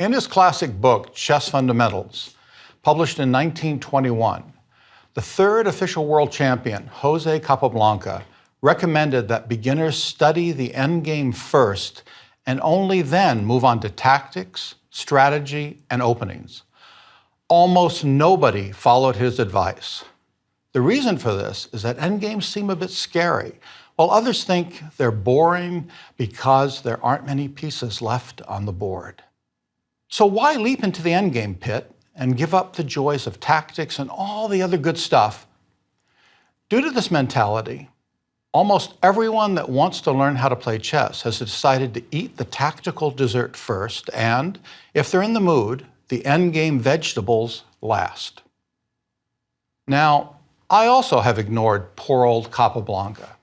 In his classic book, Chess Fundamentals, published in 1921, the third official world champion, Jose Capablanca, recommended that beginners study the endgame first and only then move on to tactics, strategy, and openings. Almost nobody followed his advice. The reason for this is that endgames seem a bit scary, while others think they're boring because there aren't many pieces left on the board. So why leap into the endgame pit and give up the joys of tactics and all the other good stuff? Due to this mentality, almost everyone that wants to learn how to play chess has decided to eat the tactical dessert first and, if they're in the mood, the endgame vegetables last. Now, I also have ignored poor old Capablanca.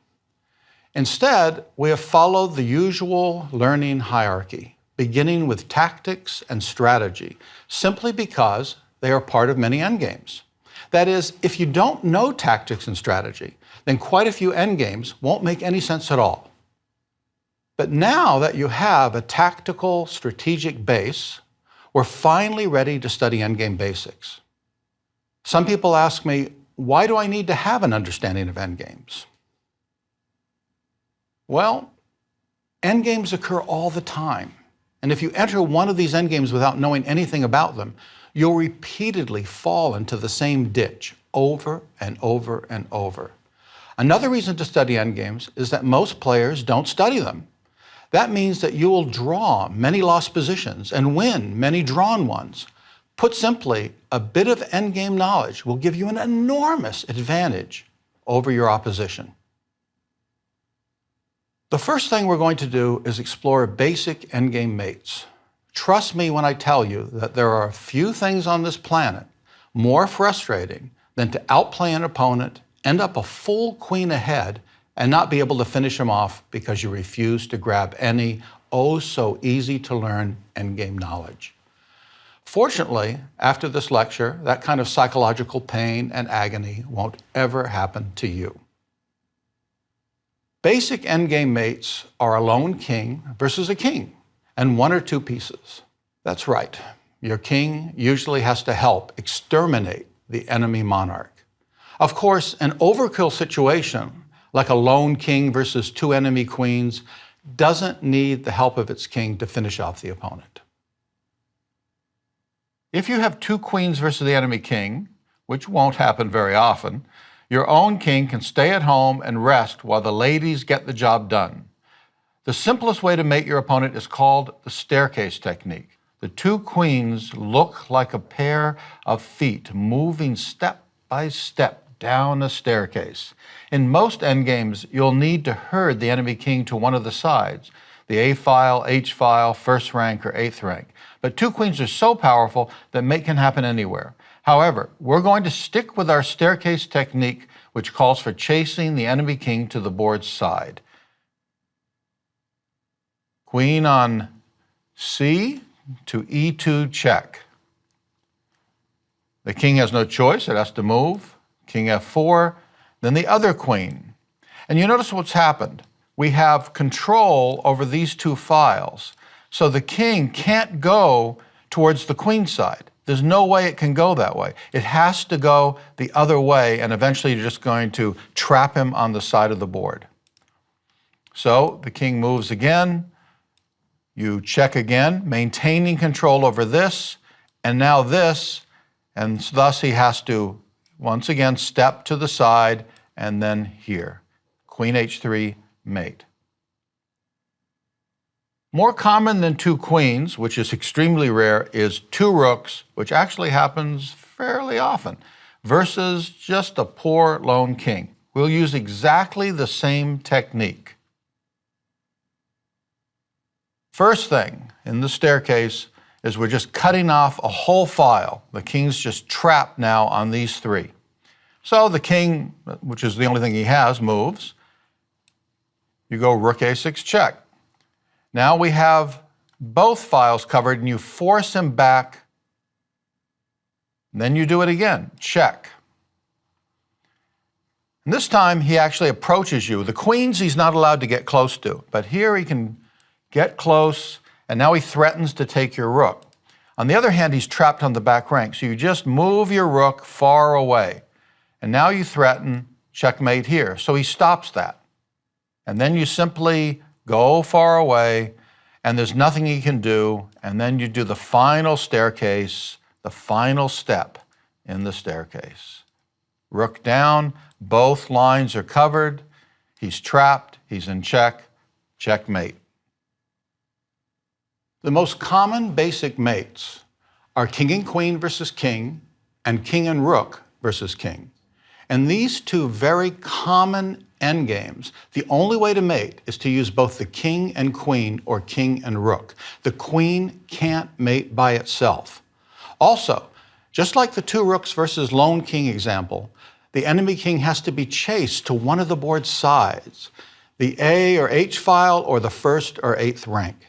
Instead, we have followed the usual learning hierarchy, beginning with tactics and strategy, simply because they are part of many endgames. That is, if you don't know tactics and strategy, then quite a few endgames won't make any sense at all. But now that you have a tactical, strategic base, we're finally ready to study endgame basics. Some people ask me, why do I need to have an understanding of endgames? Well, endgames occur all the time. And if you enter one of these endgames without knowing anything about them, you'll repeatedly fall into the same ditch over and over and over. Another reason to study endgames is that most players don't study them. That means that you will draw many lost positions and win many drawn ones. Put simply, a bit of endgame knowledge will give you an enormous advantage over your opposition. The first thing we're going to do is explore basic endgame mates. Trust me when I tell you that there are a few things on this planet more frustrating than to outplay an opponent, end up a full queen ahead, and not be able to finish him off because you refuse to grab any so easy to learn endgame knowledge. Fortunately, after this lecture, that kind of psychological pain and agony won't ever happen to you. Basic endgame mates are a lone king versus a king, and one or two pieces. That's right. Your king usually has to help exterminate the enemy monarch. Of course, an overkill situation, like a lone king versus two enemy queens, doesn't need the help of its king to finish off the opponent. If you have two queens versus the enemy king, which won't happen very often, your own king can stay at home and rest while the ladies get the job done. The simplest way to mate your opponent is called the staircase technique. The two queens look like a pair of feet moving step by step down a staircase. In most endgames, you'll need to herd the enemy king to one of the sides, the A file, H file, first rank, or eighth rank. But two queens are so powerful that mate can happen anywhere. However, we're going to stick with our staircase technique, which calls for chasing the enemy king to the board's side. Queen on C to E2 check. The king has no choice, it has to move. King F4, then the other queen. And you notice what's happened. We have control over these two files. So the king can't go towards the queen side. There's no way it can go that way. It has to go the other way, and eventually you're just going to trap him on the side of the board. So the king moves again. You check again, maintaining control over this, and now this, and thus he has to, once again, step to the side, and then here. Queen H3, mate. More common than two queens, which is extremely rare, is two rooks, which actually happens fairly often, versus just a poor lone king. We'll use exactly the same technique. First thing in the staircase is we're just cutting off a whole file. The king's just trapped now on these three. So the king, which is the only thing he has, moves. You go rook A6 check. Now we have both files covered, and you force him back. And then you do it again, check. And this time he actually approaches you. The queens he's not allowed to get close to, but here he can get close, and now he threatens to take your rook. On the other hand, he's trapped on the back rank, so you just move your rook far away. And now you threaten checkmate here, so he stops that. And then you simply go far away, and there's nothing he can do, and then you do the final staircase, the final step in the staircase. Rook down, both lines are covered, he's trapped, he's in check, checkmate. The most common basic mates are king and queen versus king, and king and rook versus king. And these two very common endgames, the only way to mate is to use both the king and queen or king and rook. The queen can't mate by itself. Also, just like the two rooks versus lone king example, the enemy king has to be chased to one of the board's sides, the A or H file or the first or eighth rank.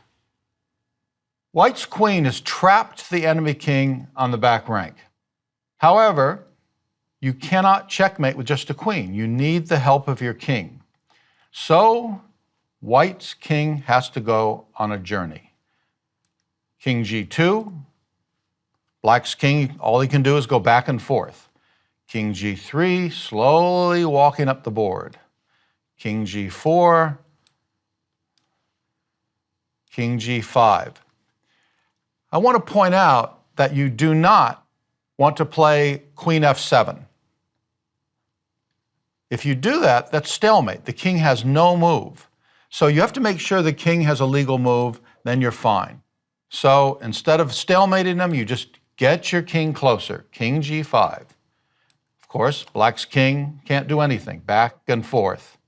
White's queen has trapped the enemy king on the back rank. However, you cannot checkmate with just a queen. You need the help of your king. So, White's king has to go on a journey. King G2, Black's king, all he can do is go back and forth. King G3, slowly walking up the board. King G4, King G5. I want to point out that you do not want to play Queen F7. If you do that, that's stalemate. The king has no move. So you have to make sure the king has a legal move, then you're fine. So instead of stalemating them, you just get your king closer. King G5. Of course, Black's king can't do anything. Back and forth.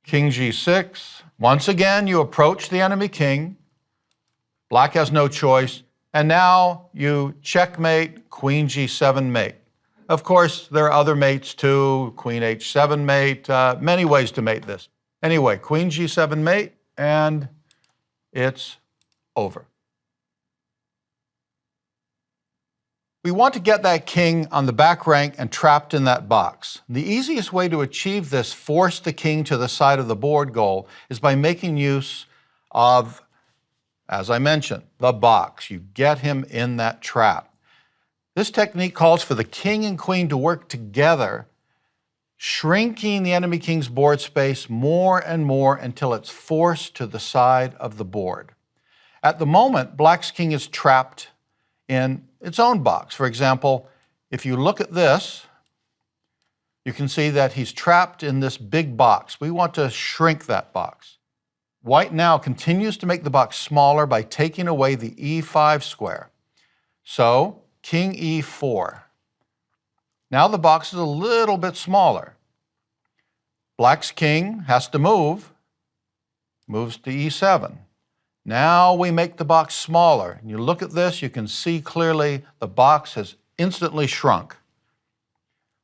King G6. Once again, you approach the enemy king. Black has no choice. And now you checkmate, Queen G7 mate. Of course, there are other mates too, Queen H7 mate, many ways to mate this. Anyway, Queen G7 mate, and it's over. We want to get that king on the back rank and trapped in that box. The easiest way to achieve this force the king to the side of the board goal is by making use of, as I mentioned, the box. You get him in that trap. This technique calls for the king and queen to work together, shrinking the enemy king's board space more and more until it's forced to the side of the board. At the moment, Black's king is trapped in its own box. For example, if you look at this, you can see that he's trapped in this big box. We want to shrink that box. White now continues to make the box smaller by taking away the E5 square. So, King E4. Now the box is a little bit smaller. Black's king has to move, moves to E7. Now we make the box smaller. And you look at this, you can see clearly the box has instantly shrunk.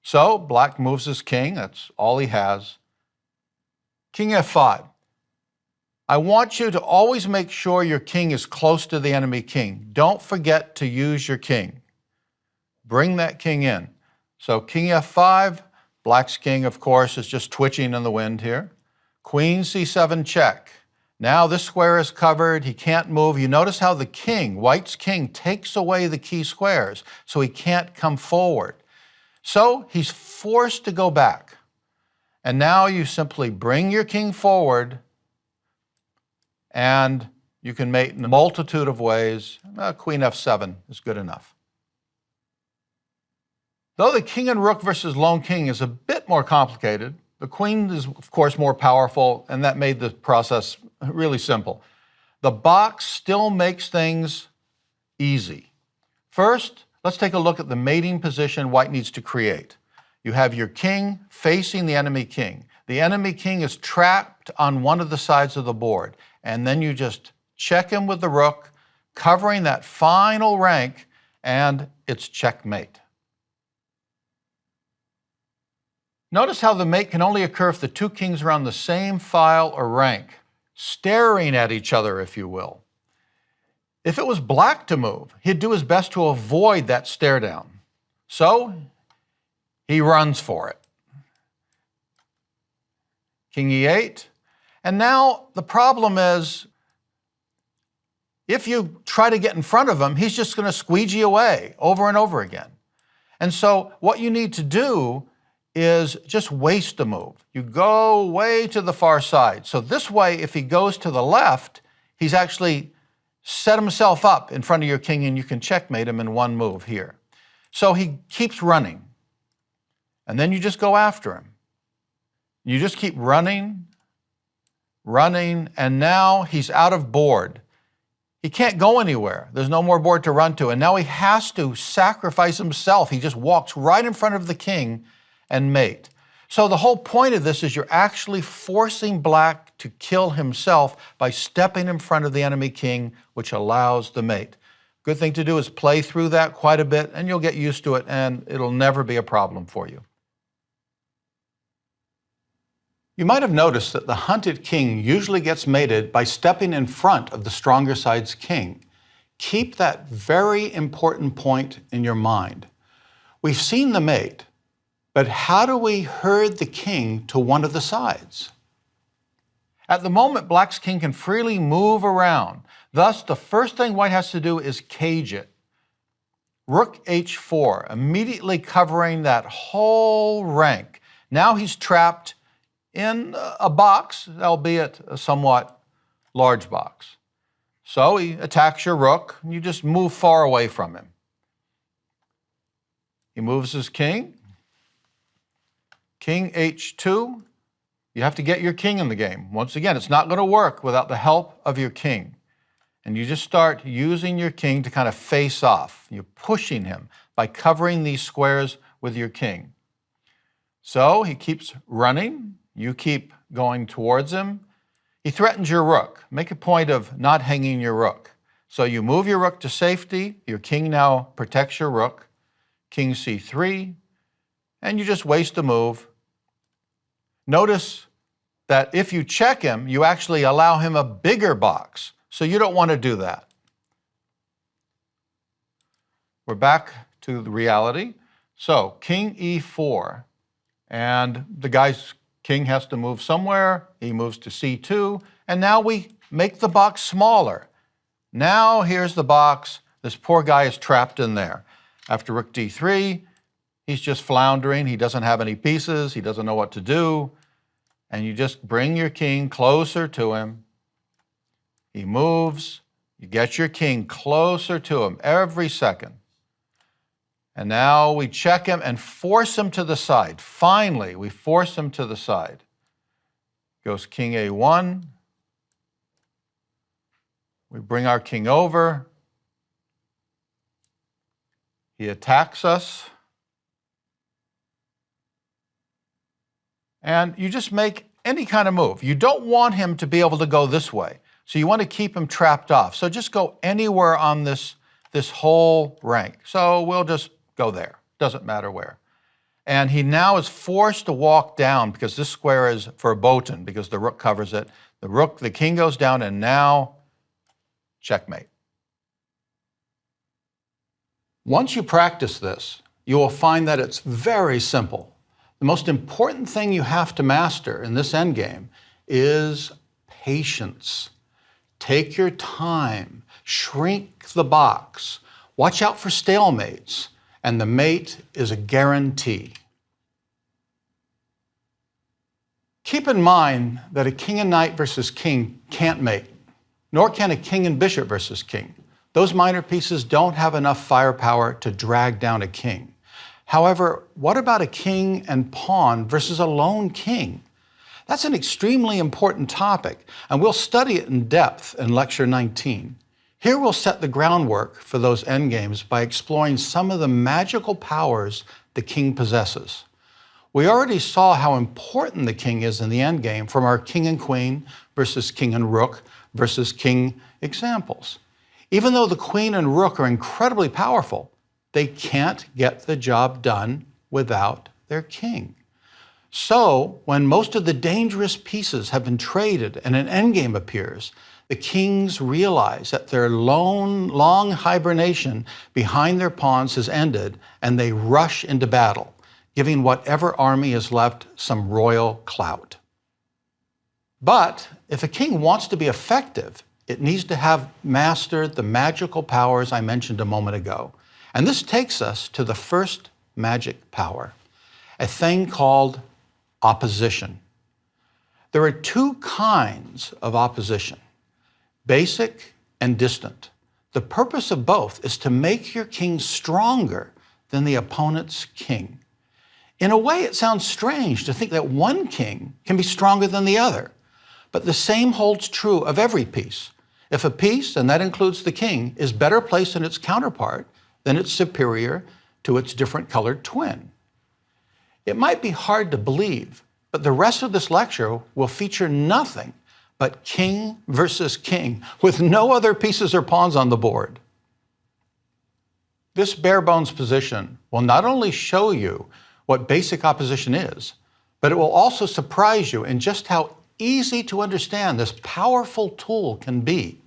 So Black moves his king, that's all he has. King F5. I want you to always make sure your king is close to the enemy king. Don't forget to use your king. Bring that king in. So King F5, Black's king, of course, is just twitching in the wind here. Queen C7 check. Now this square is covered, he can't move. You notice how the king, White's king, takes away the key squares, so he can't come forward. So he's forced to go back. And now you simply bring your king forward, and you can mate in a multitude of ways. Queen F7 is good enough. Though the king and rook versus lone king is a bit more complicated, the queen is, of course, more powerful, and that made the process really simple. The box still makes things easy. First, let's take a look at the mating position White needs to create. You have your king facing the enemy king. The enemy king is trapped on one of the sides of the board, and then you just check him with the rook, covering that final rank, and it's checkmate. Notice how the mate can only occur if the two kings are on the same file or rank, staring at each other, if you will. If it was Black to move, he'd do his best to avoid that stare down. So he runs for it. King E8. And now the problem is If you try to get in front of him, he's just going to squeegee away over and over again. And so what you need to do is just waste a move. You go way to the far side. So this way, if he goes to the left, he's actually set himself up in front of your king and you can checkmate him in one move here. So he keeps running. And then you just go after him. You just keep running, and now he's out of board. He can't go anywhere. There's no more board to run to. And now he has to sacrifice himself. He just walks right in front of the king and mate. So the whole point of this is you're actually forcing black to kill himself by stepping in front of the enemy king, which allows the mate. Good thing to do is play through that quite a bit, and you'll get used to it, and it'll never be a problem for you. You might have noticed that the hunted king usually gets mated by stepping in front of the stronger side's king. Keep that very important point in your mind. We've seen the mate, but how do we herd the king to one of the sides? At the moment, black's king can freely move around. Thus, the first thing white has to do is cage it. Rook h4, immediately covering that whole rank. Now he's trapped in a box, albeit a somewhat large box. So he attacks your rook, and you just move far away from him. He moves his king. King h2. You have to get your king in the game. Once again, it's not going to work without the help of your king. And you just start using your king to kind of face off. You're pushing him by covering these squares with your king. So he keeps running. You keep going towards him. He threatens your rook. Make a point of not hanging your rook. So you move your rook to safety. Your king now protects your rook. King c3. And you just waste a move. Notice that if you check him, you actually allow him a bigger box. So you don't want to do that. We're back to the reality. So king e4. And the guy's king has to move somewhere. He moves to c2. And now we make the box smaller. Now here's the box. This poor guy is trapped in there. After rook d3, he's just floundering. He doesn't have any pieces. He doesn't know what to do. And you just bring your king closer to him. He moves. You get your king closer to him every second. And now we check him and force him to the side. Finally, we force him to the side. Goes king a1. We bring our king over. He attacks us. And you just make any kind of move. You don't want him to be able to go this way. So you want to keep him trapped off. So just go anywhere on this whole rank. So we'll just go there. Doesn't matter where. And he now is forced to walk down because this square is verboten because the rook covers it. The king goes down, and now checkmate. Once you practice this, you will find that it's very simple. The most important thing you have to master in this endgame is patience. Take your time, shrink the box, watch out for stalemates, and the mate is a guarantee. Keep in mind that a king and knight versus king can't mate, nor can a king and bishop versus king. Those minor pieces don't have enough firepower to drag down a king. However, what about a king and pawn versus a lone king? That's an extremely important topic, and we'll study it in depth in Lecture 19. Here we'll set the groundwork for those endgames by exploring some of the magical powers the king possesses. We already saw how important the king is in the endgame from our king and queen versus king and rook versus king examples. Even though the queen and rook are incredibly powerful, they can't get the job done without their king. So, when most of the dangerous pieces have been traded and an endgame appears, the kings realize that their long hibernation behind their pawns has ended, and they rush into battle, giving whatever army is left some royal clout. But if a king wants to be effective, it needs to have mastered the magical powers I mentioned a moment ago. And this takes us to the first magic power, a thing called opposition. There are two kinds of opposition, basic and distant. The purpose of both is to make your king stronger than the opponent's king. In a way, it sounds strange to think that one king can be stronger than the other, but the same holds true of every piece. If a piece, and that includes the king, is better placed than its counterpart, then it's superior to its different colored twin. It might be hard to believe, but the rest of this lecture will feature nothing but king versus king, with no other pieces or pawns on the board. This bare bones position will not only show you what basic opposition is, but it will also surprise you in just how easy to understand this powerful tool can be.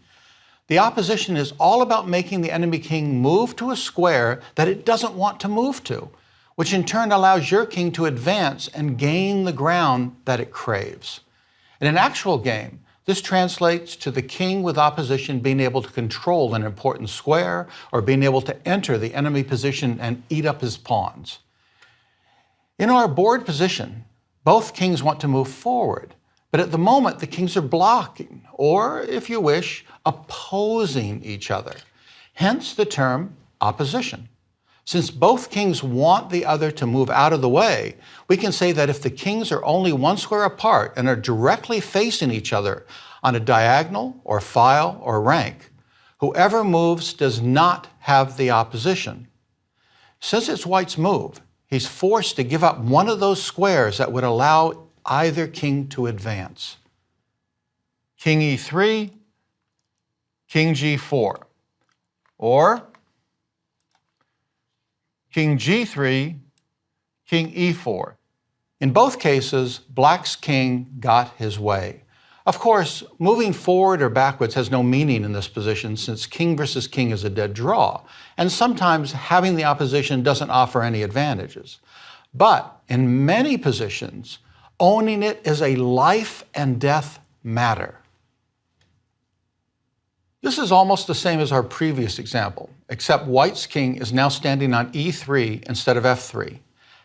The opposition is all about making the enemy king move to a square that it doesn't want to move to, which in turn allows your king to advance and gain the ground that it craves. In an actual game, this translates to the king with opposition being able to control an important square or being able to enter the enemy position and eat up his pawns. In our board position, both kings want to move forward, but at the moment the kings are blocking, or if you wish, opposing each other. Hence the term opposition. Since both kings want the other to move out of the way, we can say that if the kings are only one square apart and are directly facing each other on a diagonal or file or rank, whoever moves does not have the opposition. Since it's white's move, he's forced to give up one of those squares that would allow either king to advance. King e3, king g4, or king g3, king e4. In both cases, black's king got his way. Of course, moving forward or backwards has no meaning in this position since king versus king is a dead draw, and sometimes having the opposition doesn't offer any advantages. But in many positions, owning it is a life and death matter. This is almost the same as our previous example, except white's king is now standing on e3 instead of f3.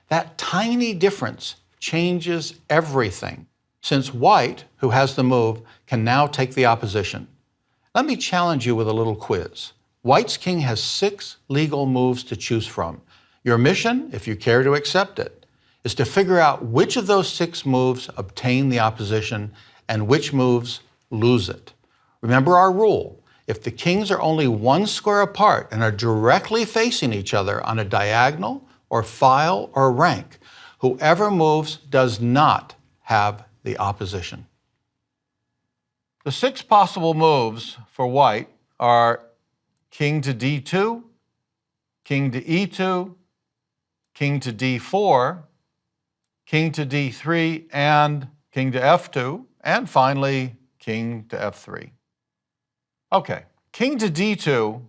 That tiny difference changes everything, since white, who has the move, can now take the opposition. Let me challenge you with a little quiz. White's king has 6 legal moves to choose from. Your mission, if you care to accept it, is to figure out which of those 6 moves obtain the opposition and which moves lose it. Remember our rule. If the kings are only one square apart and are directly facing each other on a diagonal or file or rank, whoever moves does not have the opposition. The 6 possible moves for white are king to d2, king to e2, king to d4, king to d3, and king to f2, and finally, king to f3. Okay, king to d2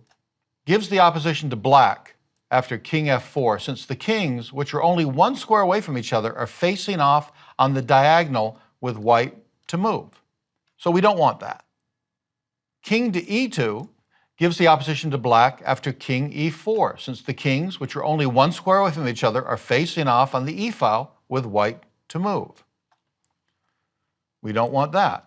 gives the opposition to black after king f4, since the kings, which are only one square away from each other, are facing off on the diagonal with white to move. So we don't want that. King to e2 gives the opposition to black after king e4, since the kings, which are only one square away from each other, are facing off on the e file with white to move. We don't want that.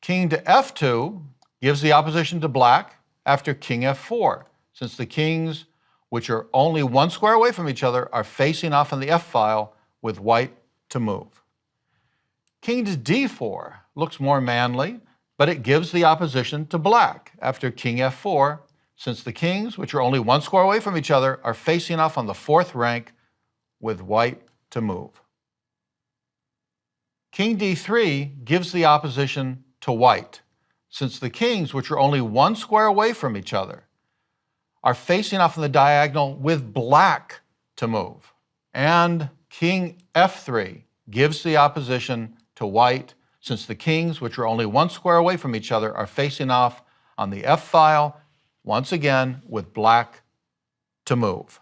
King to f2 gives the opposition to black after king f4, since the kings, which are only one square away from each other, are facing off on the f file with white to move. King to d4 looks more manly, but it gives the opposition to black after king f4, since the kings, which are only one square away from each other, are facing off on the 4th rank with white to move. King d3 gives the opposition to white, since the kings, which are only one square away from each other, are facing off on the diagonal with black to move. And king f3 gives the opposition to white, since the kings, which are only one square away from each other, are facing off on the f file, once again with black to move.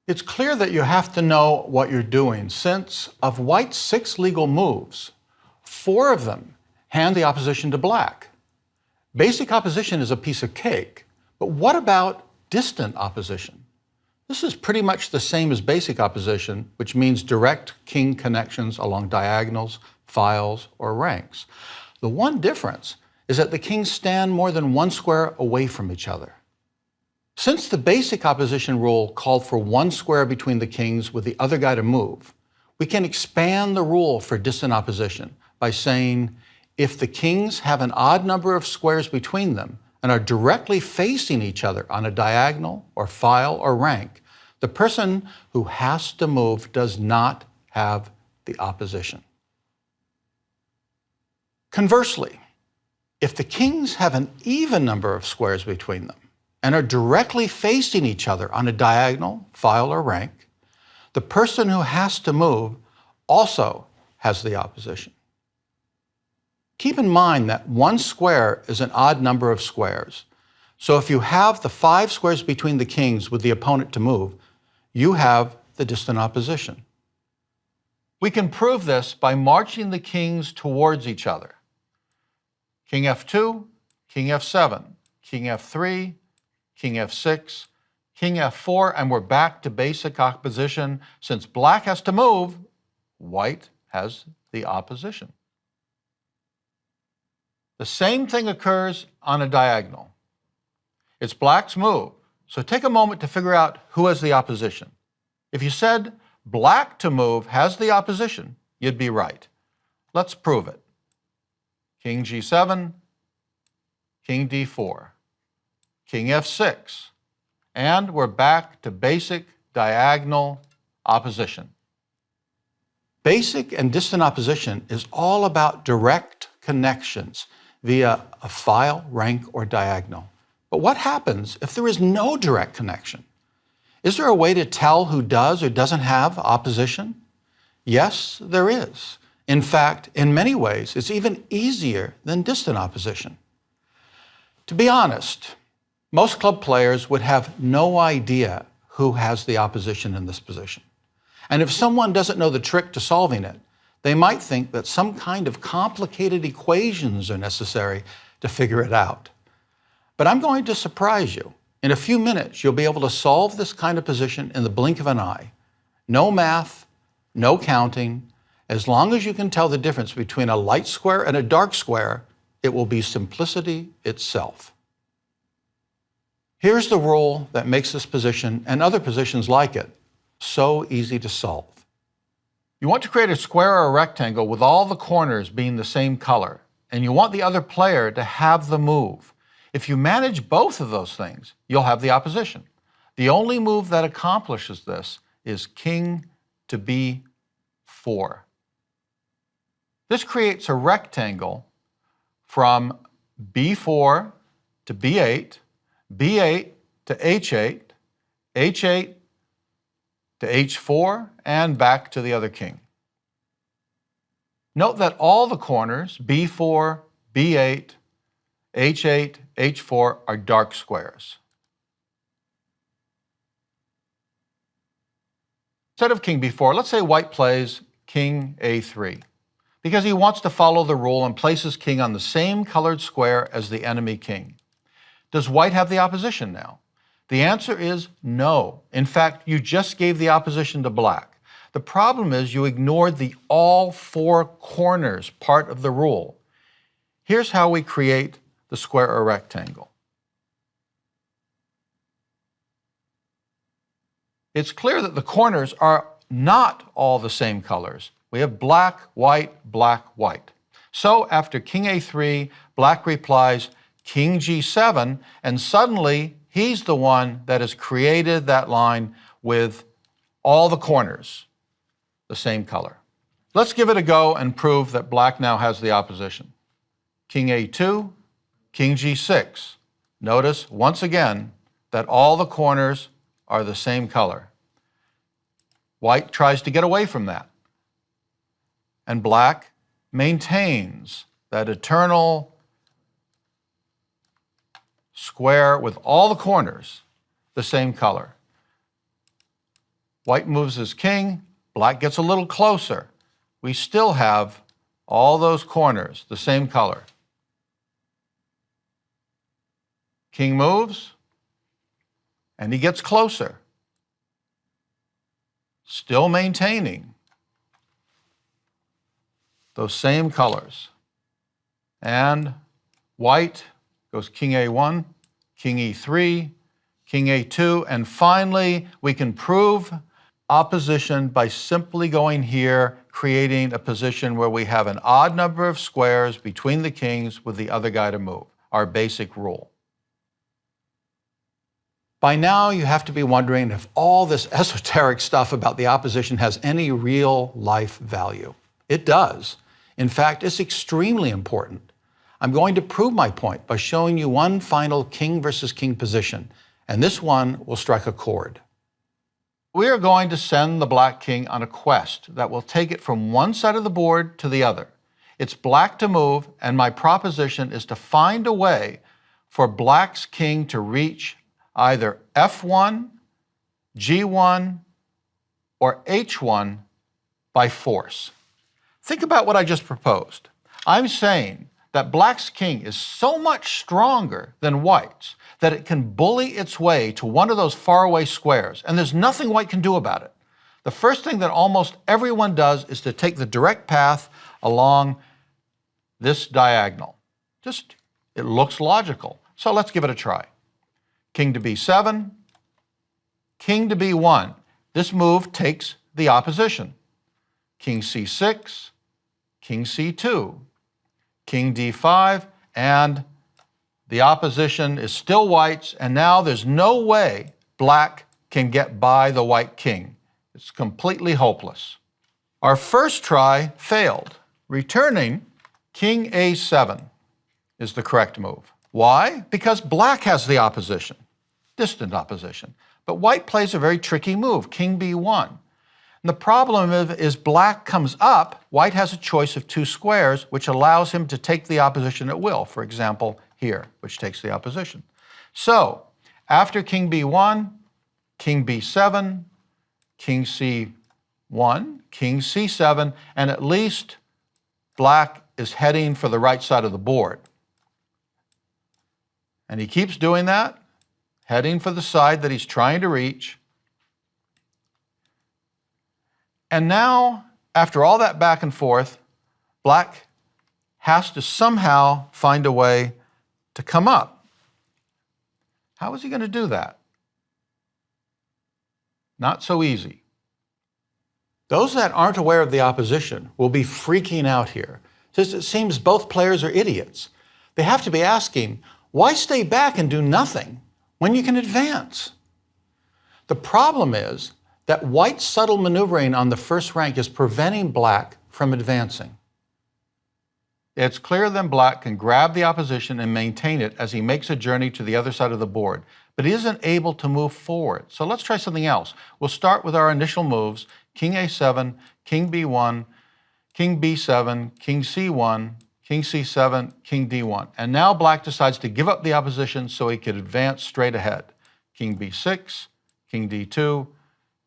It's clear that you have to know what you're doing, since of white's 6 legal moves, 4 of them hand the opposition to black. Basic opposition is a piece of cake, but what about distant opposition? This is pretty much the same as basic opposition, which means direct king connections along diagonals, files, or ranks. The one difference is that the kings stand more than one square away from each other. Since the basic opposition rule called for one square between the kings with the other guy to move, we can expand the rule for distant opposition by saying, if the kings have an odd number of squares between them and are directly facing each other on a diagonal or file or rank, the person who has to move does not have the opposition. Conversely, if the kings have an even number of squares between them and are directly facing each other on a diagonal, file, or rank, the person who has to move also has the opposition. Keep in mind that one square is an odd number of squares. So if you have the 5 squares between the kings with the opponent to move, you have the distant opposition. We can prove this by marching the kings towards each other. King F2, King F7, King F3, King F6, King F4, and we're back to basic opposition. Since black has to move, white has the opposition. The same thing occurs on a diagonal. It's black's move, so take a moment to figure out who has the opposition. If you said black to move has the opposition, you'd be right. Let's prove it. King G7, King D4, King F6, and we're back to basic diagonal opposition. Basic and distant opposition is all about direct connections via a file, rank, or diagonal. But what happens if there is no direct connection? Is there a way to tell who does or doesn't have opposition? Yes, there is. In fact, in many ways, it's even easier than distant opposition. To be honest, most club players would have no idea who has the opposition in this position. And if someone doesn't know the trick to solving it, they might think that some kind of complicated equations are necessary to figure it out. But I'm going to surprise you. In a few minutes, you'll be able to solve this kind of position in the blink of an eye. No math, no counting. As long as you can tell the difference between a light square and a dark square, it will be simplicity itself. Here's the rule that makes this position and other positions like it so easy to solve. You want to create a square or a rectangle with all the corners being the same color, and you want the other player to have the move. If you manage both of those things, you'll have the opposition. The only move that accomplishes this is king to b4. This creates a rectangle from b4 to b8, b8 to h8, h8 to h4, and back to the other king. Note that all the corners, b4, b8, h8, h4, are dark squares. Instead of king b4, let's say white plays king a3, because he wants to follow the rule and place his king on the same colored square as the enemy king. Does white have the opposition now? The answer is no. In fact, you just gave the opposition to black. The problem is you ignored the all 4 corners part of the rule. Here's how we create the square or rectangle. It's clear that the corners are not all the same colors. We have black, white, black, white. So after king a3, black replies king g7, and suddenly he's the one that has created that line with all the corners the same color. Let's give it a go and prove that black now has the opposition. King a2, king g6. Notice once again that all the corners are the same color. White tries to get away from that. And black maintains that eternal square with all the corners the same color. White moves his king, black gets a little closer. We still have all those corners, the same color. King moves, and he gets closer, still maintaining those same colors. And white goes King A1, King E3, King A2, and finally we can prove opposition by simply going here, creating a position where we have an odd number of squares between the kings with the other guy to move, our basic rule. By now, you have to be wondering if all this esoteric stuff about the opposition has any real life value. It does. In fact, it's extremely important. I'm going to prove my point by showing you one final king versus king position, and this one will strike a chord. We are going to send the black king on a quest that will take it from one side of the board to the other. It's black to move, and my proposition is to find a way for black's king to reach either F1, G1, or H1 by force. Think about what I just proposed. I'm saying that black's king is so much stronger than white's that it can bully its way to one of those faraway squares, and there's nothing white can do about it. The first thing that almost everyone does is to take the direct path along this diagonal. It looks logical. So let's give it a try. King to B7, king to B1. This move takes the opposition. King C6, king C2, king D5, and the opposition is still white's, and now there's no way black can get by the white king. It's completely hopeless. Our first try failed. Returning King A7 is the correct move. Why? Because black has the opposition, distant opposition. But white plays a very tricky move, King B1. And the problem is black comes up, white has a choice of two squares, which allows him to take the opposition at will. For example, here, which takes the opposition. So, after King B1, King B7, King C1, King C7, and at least black is heading for the right side of the board. And he keeps doing that, heading for the side that he's trying to reach. And now, after all that back and forth, black has to somehow find a way to come up. How is he going to do that? Not so easy. Those that aren't aware of the opposition will be freaking out here, since it seems both players are idiots. They have to be asking, why stay back and do nothing when you can advance? The problem is that white's subtle maneuvering on the first rank is preventing black from advancing. It's clear then black can grab the opposition and maintain it as he makes a journey to the other side of the board, but he isn't able to move forward. So let's try something else. We'll start with our initial moves, King A7, King B1, King B7, King C1, King C7, King D1. And now black decides to give up the opposition so he could advance straight ahead. King B6, King D2,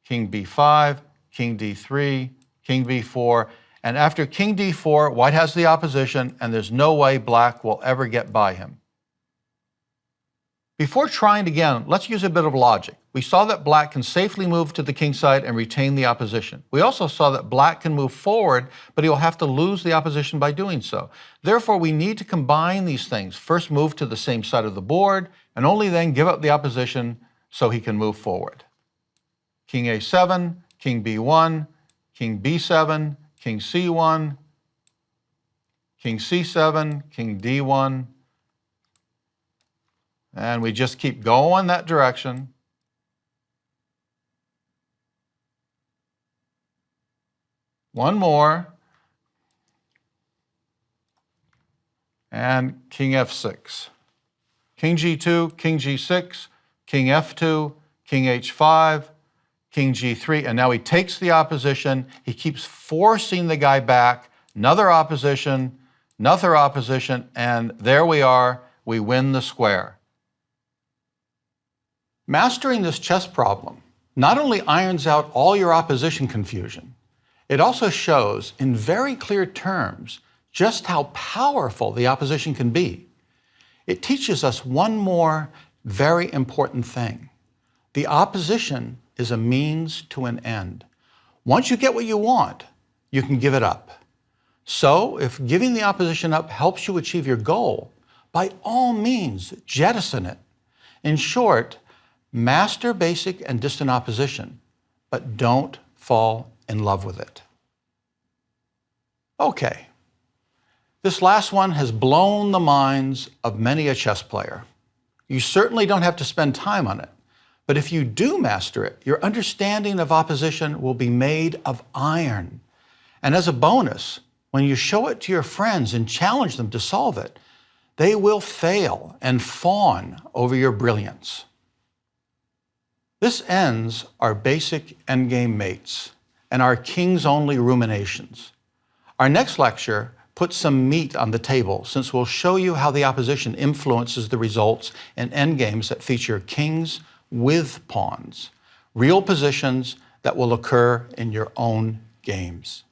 King B5, King D3, King B4, and after King D4, white has the opposition, and there's no way black will ever get by him. Before trying again, let's use a bit of logic. We saw that black can safely move to the king side and retain the opposition. We also saw that black can move forward, but he will have to lose the opposition by doing so. Therefore, we need to combine these things. First move to the same side of the board, and only then give up the opposition so he can move forward. King A7, King B1, King B7, King C1, King C7, King D1, and we just keep going that direction. One more, and King F6. King G2, King G6, King F2, King H5, King G3, and now he takes the opposition. He keeps forcing the guy back. Another opposition, and there we are. We win the square. Mastering this chess problem not only irons out all your opposition confusion, it also shows in very clear terms just how powerful the opposition can be. It teaches us one more very important thing. The opposition is a means to an end. Once you get what you want, you can give it up. So if giving the opposition up helps you achieve your goal, by all means, jettison it. In short, master basic and distant opposition, but don't fall in love with it. Okay, this last one has blown the minds of many a chess player. You certainly don't have to spend time on it, but if you do master it, your understanding of opposition will be made of iron. And as a bonus, when you show it to your friends and challenge them to solve it, they will fail and fawn over your brilliance. This ends our basic endgame mates and our kings-only ruminations. Our next lecture puts some meat on the table, since we'll show you how the opposition influences the results in endgames that feature kings with pawns, real positions that will occur in your own games.